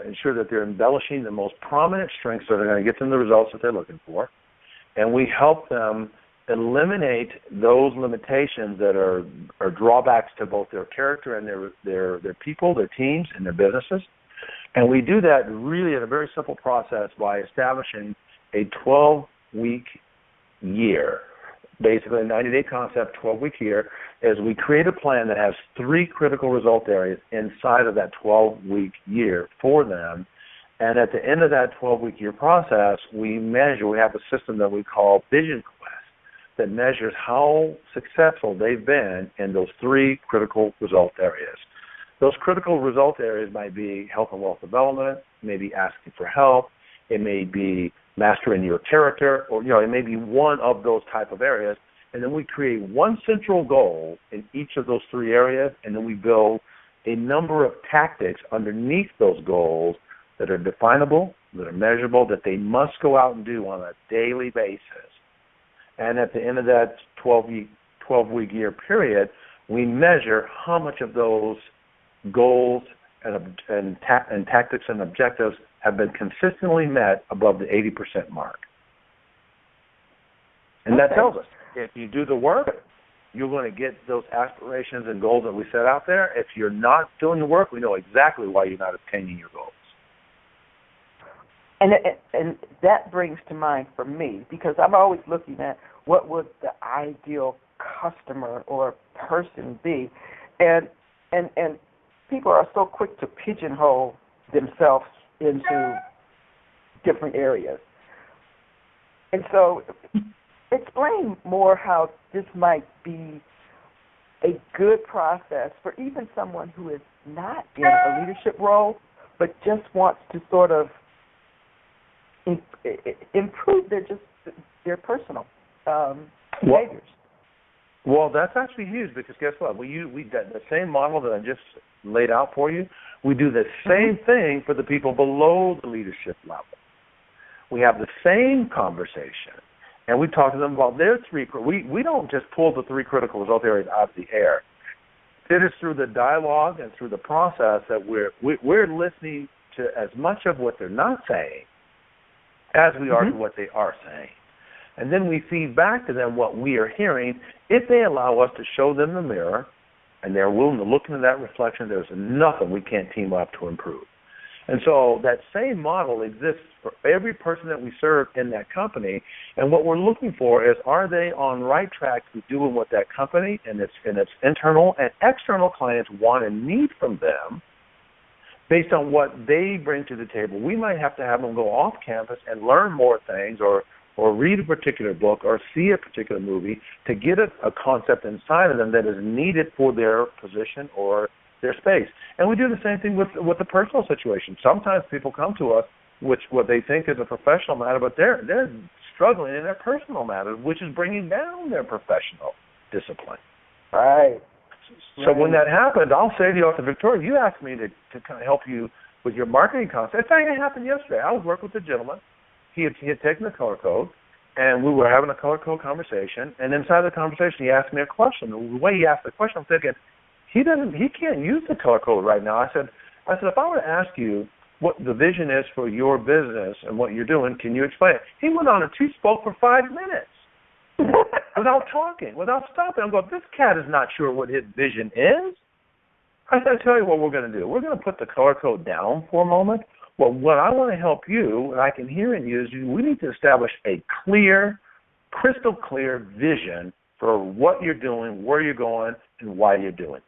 ensure that they're embellishing the most prominent strengths that are going to get them the results that they're looking for. And we help them eliminate those limitations that are drawbacks to both their character and their people, their teams, and their businesses. And we do that really in a very simple process by establishing a 12-week year, basically a 90-day concept, 12-week year, as we create a plan that has 3 critical result areas inside of that 12-week year for them. And at the end of that 12-week year process, we have a system that we call Vision Quest that measures how successful they've been in those 3 critical result areas. Those critical result areas might be health and wealth development, maybe asking for help, it may be mastering your character, or it may be one of those type of areas. And then we create one central goal in each of those 3 areas, and then we build a number of tactics underneath those goals that are definable, that are measurable, that they must go out and do on a daily basis. And at the end of that 12-week year period, we measure how much of those goals and tactics and objectives have been consistently met above the 80% mark. And that tells us, if you do the work, you're going to get those aspirations and goals that we set out there. If you're not doing the work, we know exactly why you're not obtaining your goals. And that brings to mind for me, because I'm always looking at what would the ideal customer or person be. And people are so quick to pigeonhole themselves into different areas. And so explain more how this might be a good process for even someone who is not in a leadership role, but just wants to sort of improve their personal behaviors. Well, that's actually huge because guess what? We the same model that I just laid out for you. We do the same thing for the people below the leadership level. We have the same conversation, and we talk to them about their three. We don't just pull the three critical result areas out of the air. It is through the dialogue and through the process that we're listening to as much of what they're not saying as we are to what they are saying. And then we feed back to them what we are hearing. If they allow us to show them the mirror and they're willing to look into that reflection, there's nothing we can't team up to improve. And so that same model exists for every person that we serve in that company. And what we're looking for is, are they on right track to doing what that company and its internal and external clients want and need from them based on what they bring to the table? We might have to have them go off campus and learn more things or read a particular book or see a particular movie to get a concept inside of them that is needed for their position or their space. And we do the same thing with the personal situation. Sometimes people come to us with what they think is a professional matter, but they're struggling in their personal matter, which is bringing down their professional discipline. Right. So when that happens, I'll say to you, Dr. Victoria, you asked me to kind of help you with your marketing concept. In fact, it happened yesterday. I was working with a gentleman. He had taken the color code, and we were having a color code conversation. And inside the conversation, he asked me a question. The way he asked the question, I'm thinking, he can't use the color code right now. I said, if I were to ask you what the vision is for your business and what you're doing, can you explain it? He went on and he spoke for 5 minutes without talking, without stopping. I'm going, this cat is not sure what his vision is. I said, I'll tell you what we're going to do. We're going to put the color code down for a moment. Well, what I want to help you, and I can hear in you, is we need to establish a clear, crystal clear vision for what you're doing, where you're going, and why you're doing it.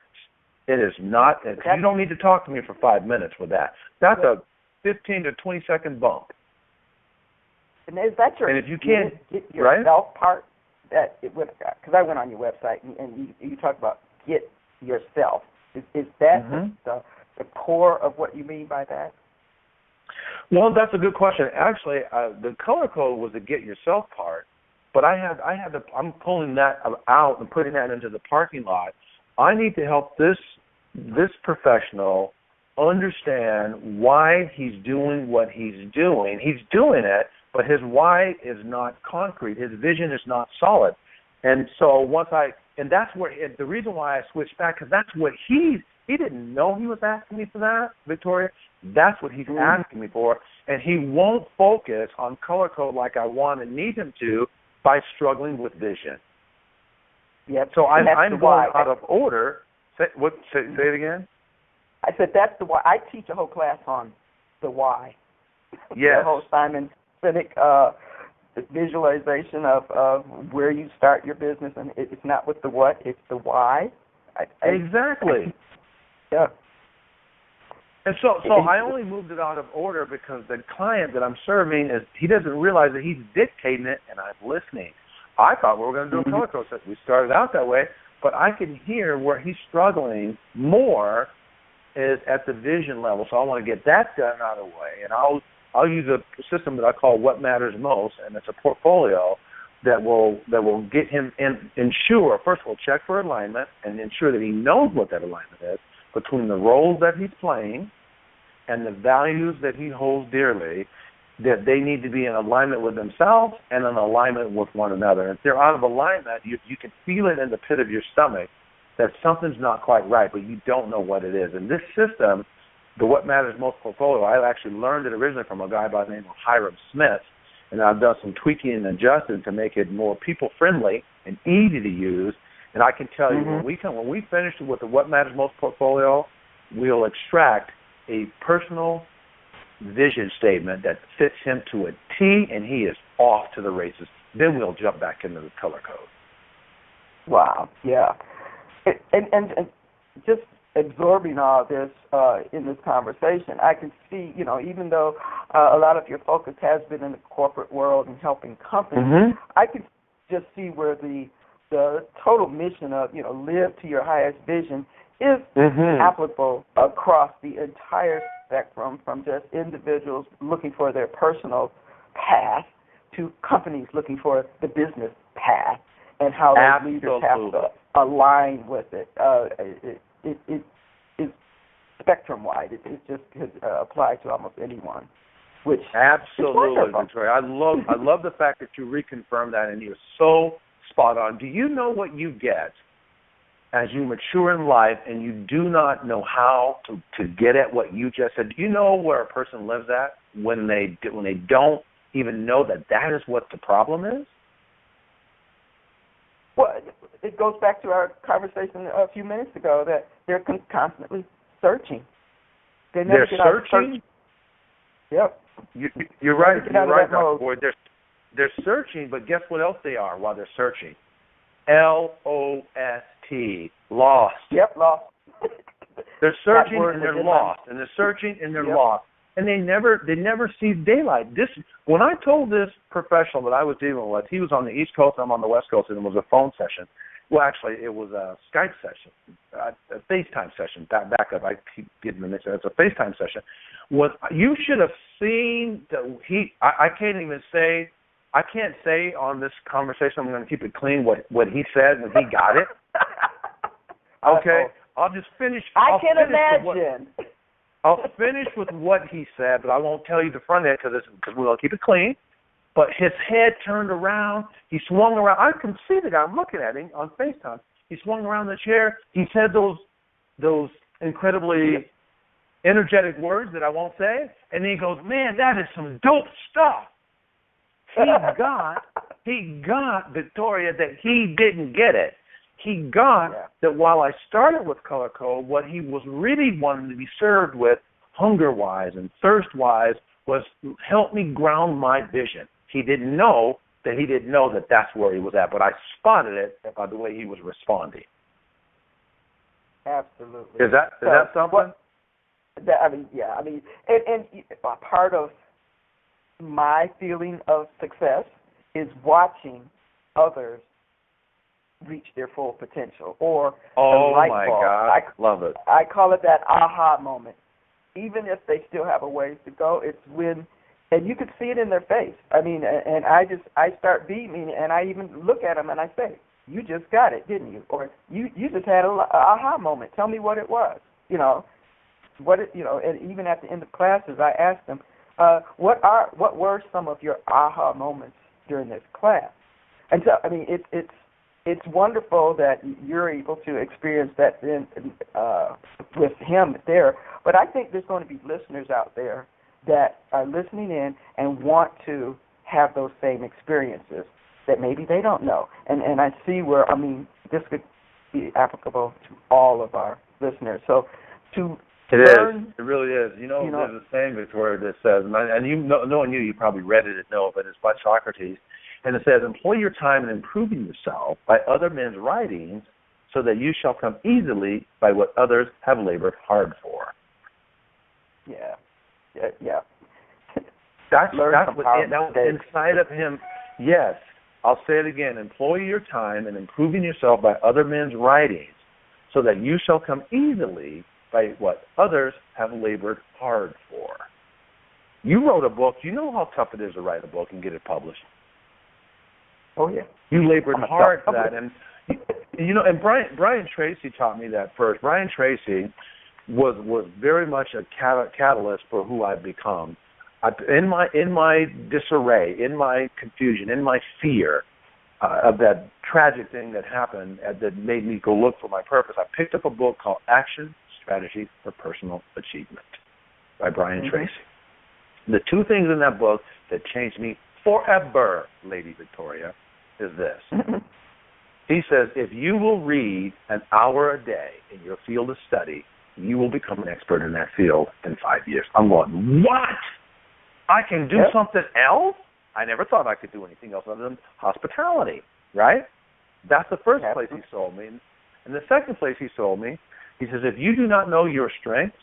It is not, you don't need to talk to me for 5 minutes with that. That's a 15 to 20 second bump. And is that your, and if you can't, get yourself part? Because I went on your website and you talk about get yourself. Is that the core of what you mean by that? Well, that's a good question. Actually, the color code was the get yourself part, but I'm pulling that out and putting that into the parking lot. I need to help this professional understand why he's doing what he's doing. He's doing it, but his why is not concrete. His vision is not solid. And so that's where the reason why I switched back, because that's what he didn't know he was asking me for that, Victoria. That's what he's asking me for, and he won't focus on color code like I want and need him to by struggling with vision. Yep. So I'm going out of order. Say it again. I said that's the why. I teach a whole class on the why. Yes. The whole Simon Sinek visualization of where you start your business, and it's not with the what, it's the why. Exactly. Yeah. And so I only moved it out of order because the client that I'm serving he doesn't realize that he's dictating it and I'm listening. I thought we were going to do a color code. We started out that way, but I can hear where he's struggling more is at the vision level. So I want to get that done out of the way, and I'll use a system that I call What Matters Most, and it's a portfolio that will get him ensure, first of all, check for alignment and ensure that he knows what that alignment is between the roles that he's playing and the values that he holds dearly, that they need to be in alignment with themselves and in alignment with one another. If they're out of alignment, you can feel it in the pit of your stomach that something's not quite right, but you don't know what it is. And this system, the What Matters Most portfolio, I actually learned it originally from a guy by the name of Hiram Smith, and I've done some tweaking and adjusting to make it more people-friendly and easy to use. And I can tell you, when we finish with the What Matters Most portfolio, we'll extract a personal vision statement that fits him to a T, and he is off to the races. Then we'll jump back into the color code. Wow, yeah. And just absorbing all this in this conversation, I can see, even though a lot of your focus has been in the corporate world and helping companies, I can just see where the total mission of, live to your highest vision is applicable across the entire spectrum, from just individuals looking for their personal path to companies looking for the business path, and how those leaders have to align with it. It's spectrum-wide. It just could apply to almost anyone. Which absolutely, Victoria. I love the fact that you reconfirmed that, and you're so spot on. Do you know what you get as you mature in life and you do not know how to get at what you just said? Do you know where a person lives at when they don't even know that is what the problem is? Well, it goes back to our conversation a few minutes ago that they're constantly searching. They're searching? Yep. You're right. You're right, Dr. Boyd. They're searching, but guess what else they are while they're searching? LOST, lost. Yep, lost. They're searching and they're lost, and they're searching and they're lost, and they never see daylight. When I told this professional that I was dealing with, he was on the East Coast, I'm on the West Coast, and it was a phone session. Well, actually, it was a Skype session, a FaceTime session. Back up, I keep getting the mix. It's a FaceTime session. You should have seen that I can't say on this conversation, I'm going to keep it clean, what he said when he got it. Okay? I'll just finish. I can imagine. I'll finish with what he said, but I won't tell you the front end because we'll keep it clean. But his head turned around. He swung around. I can see the guy. I'm looking at him on FaceTime. He swung around the chair. He said those incredibly energetic words that I won't say. And then he goes, man, that is some dope stuff. He got, Victoria, that he didn't get it. He got that while I started with Color Code, what he was really wanting to be served with, hunger-wise and thirst-wise, was help me ground my vision. He didn't know that that's where he was at, but I spotted it by the way he was responding. Absolutely. Is that something? And a part of my feeling of success is watching others reach their full potential, or my God, I love it. I call it that aha moment. Even if they still have a ways to go, it's when, and you could see it in their face. I mean, and I start beaming, and I even look at them and I say, "You just got it, didn't you?" Or "You just had an aha moment. Tell me what it was." And even at the end of classes, I ask them, "What were some of your aha moments during this class?" And so, I mean, it's wonderful that you're able to experience that with him there. But I think there's going to be listeners out there that are listening in and want to have those same experiences that maybe they don't know. And I see where, I mean, this could be applicable to all of our listeners. So to learn, it really is. There's a saying, Victoria, that says, and knowing you probably read it and know it, but it's by Socrates. And it says, employ your time in improving yourself by other men's writings so that you shall come easily by what others have labored hard for. Yeah. That was inside of him. Yes. I'll say it again. Employ your time in improving yourself by other men's writings so that you shall come easily by what others have labored hard for. You wrote a book. You know how tough it is to write a book and get it published. Oh, yeah. You labored hard for that. And, and Brian Tracy taught me that first. Brian Tracy was very much a catalyst for who I've become. In my disarray, in my confusion, in my fear of that tragic thing that happened that made me go look for my purpose, I picked up a book called Action Strategy for Personal Achievement by Brian Tracy. The two things in that book that changed me forever, Lady Victoria, is this. He says, if you will read an hour a day in your field of study, you will become an expert in that field in 5 years. I'm going, what? I can do something else? I never thought I could do anything else other than hospitality, right? That's the first place he sold me. And the second place he sold me, he says, if you do not know your strengths,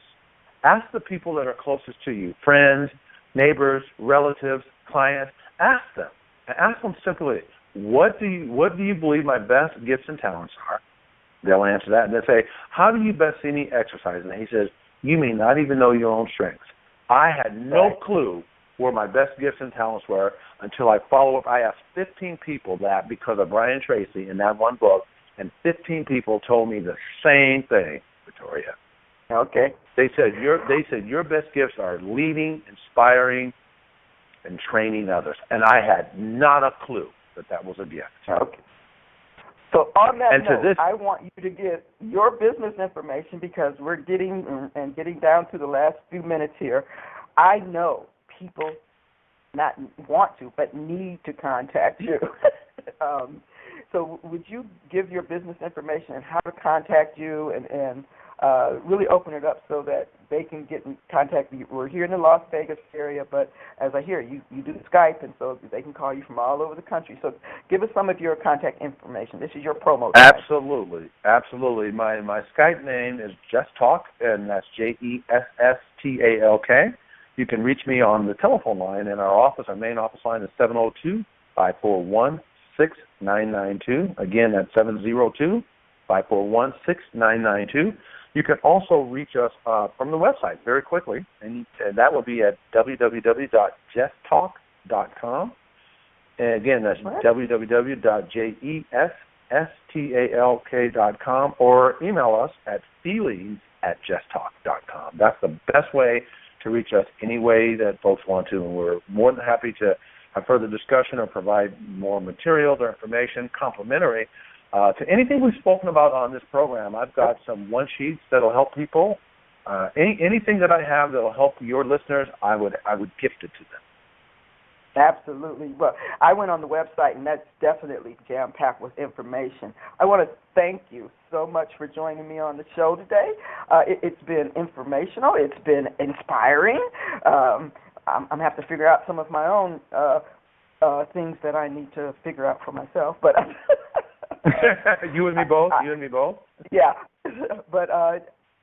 ask the people that are closest to you, friends, neighbors, relatives, clients, ask them. And ask them simply, what do you believe my best gifts and talents are? They'll answer that, and they'll say, how do you best see me exercise? And he says, you may not even know your own strengths. I had no clue where my best gifts and talents were until I follow up. I asked 15 people that because of Brian Tracy in that one book, and 15 people told me the same thing, Victoria. Okay. They said your best gifts are leading, inspiring, and training others. And I had not a clue that was a gift. Okay. So on that note, I want you to get your business information because we're getting down to the last few minutes here. I know people not want to, but need to contact you. So would you give your business information and how to contact you and really open it up so that they can get in contact with you? We're here in the Las Vegas area, but as I hear, you do Skype, and so they can call you from all over the country. So give us some of your contact information. This is your promo time. Absolutely. My Skype name is JessTalk, and that's JessTalk. You can reach me on the telephone line in our office. Our main office line is 702-541-6992. Again, that's 702-541-6992. You can also reach us from the website very quickly, and that will be at www.JessTalk.com. And again, that's www.JessTalk.com, or email us at feelings@JessTalk.com. That's the best way to reach us any way that folks want to, and we're more than happy to have further discussion or provide more materials or information complimentary to anything we've spoken about on this program. I've got some one sheets that'll help people. Anything that I have that'll help your listeners, I would gift it to them. Absolutely. Well, I went on the website, and that's definitely jam-packed with information. I want to thank you so much for joining me on the show today. It's been informational. It's been inspiring. I'm going to have to figure out some of my own things that I need to figure out for myself. But You and me both. Yeah. But,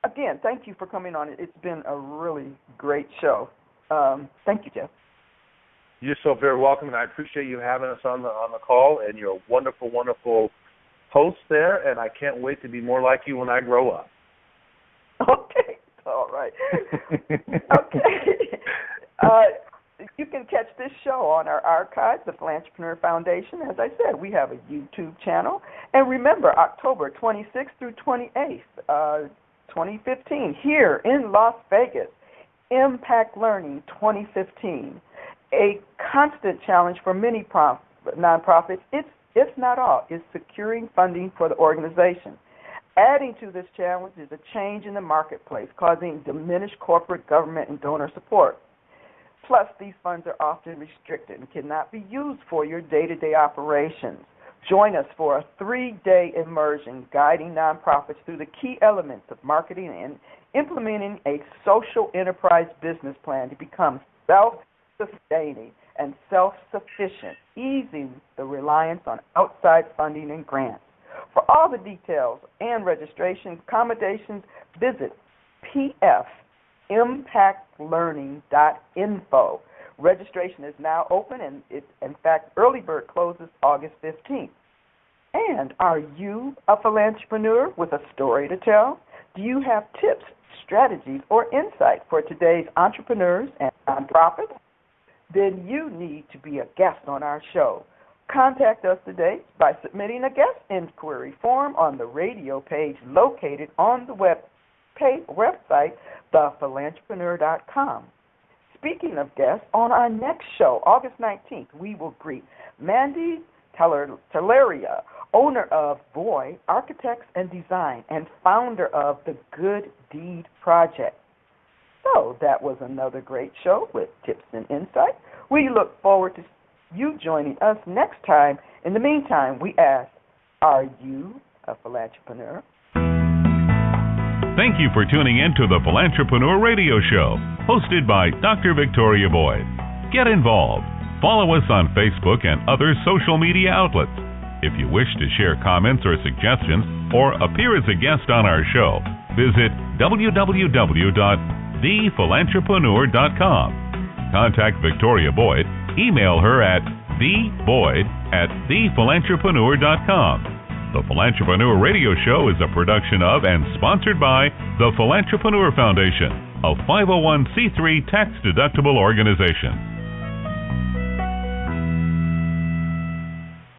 again, thank you for coming on. It's been a really great show. Thank you, Jeff. You're so very welcome, and I appreciate you having us on the call, and you're a wonderful, wonderful host there, and I can't wait to be more like you when I grow up. Okay. All right. Okay. You can catch this show on our archives, the Philantrepreneur Foundation. As I said, we have a YouTube channel. And remember, October 26th through 28th, 2015, here in Las Vegas, Impact Learning 2015. A constant challenge for many nonprofits, if not all, is securing funding for the organization. Adding to this challenge is a change in the marketplace, causing diminished corporate, government, and donor support. Plus, these funds are often restricted and cannot be used for your day-to-day operations. Join us for a 3-day immersion guiding nonprofits through the key elements of marketing and implementing a social enterprise business plan to become self-sustaining and self-sufficient, easing the reliance on outside funding and grants. For all the details and registration accommodations, visit pfimpactlearning.info. Registration is now open, and in fact, early bird closes August 15th. And are you a philantrepreneur with a story to tell? Do you have tips, strategies, or insight for today's entrepreneurs and nonprofits? Then you need to be a guest on our show. Contact us today by submitting a guest inquiry form on the radio page located on the website, thephilantrepreneur.com. Speaking of guests, on our next show, August 19th, we will greet Mandy Teleria, owner of Boy Architects and Design and founder of the Good Deed Project. So that was another great show with tips and insight. We look forward to you joining us next time. In the meantime, we ask, are you a philantrepreneur? Thank you for tuning in to the Philantrepreneur Radio Show, hosted by Dr. Victoria Boyd. Get involved. Follow us on Facebook and other social media outlets. If you wish to share comments or suggestions or appear as a guest on our show, visit www.thephilantrepreneur.com. Contact Victoria Boyd. Email her at theboyd@thephilantrepreneur.com. The Philantrepreneur Radio Show is a production of and sponsored by the Philantrepreneur Foundation, a 501c3 tax-deductible organization.